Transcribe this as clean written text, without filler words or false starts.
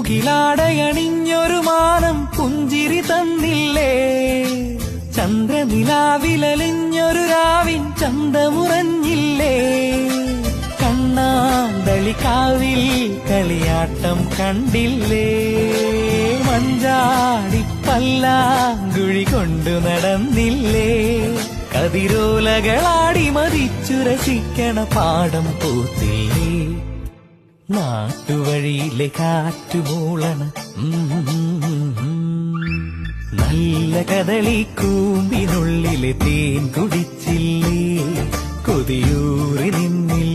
മുകിലാടയണിഞ്ഞൊരു മാനം പുഞ്ചിരി തന്നില്ലേ, ചന്ദ്രനിലാവിലലിഞ്ഞൊരു രാവിൻ ചന്തമുറഞ്ഞില്ലേ, കണ്ണാന്തളിക്കാവിൽ കളിയാട്ടം കണ്ടില്ലേ, മഞ്ചാടി പല്ലാങ്കുഴി കൊണ്ടു നടന്നില്ലേ, കതിരോലകളാടി മതിച്ചു രസിക്കണ പാടം പൂത്തില്ലേ, നാട്ടുവഴിയിലെ കാറ്റുമൂളണ നല്ല കദളി കൂമ്പിനുള്ളിലെ തേൻ കുടിച്ചില്ലേ, കൊതിയൂറി നിന്നിൽ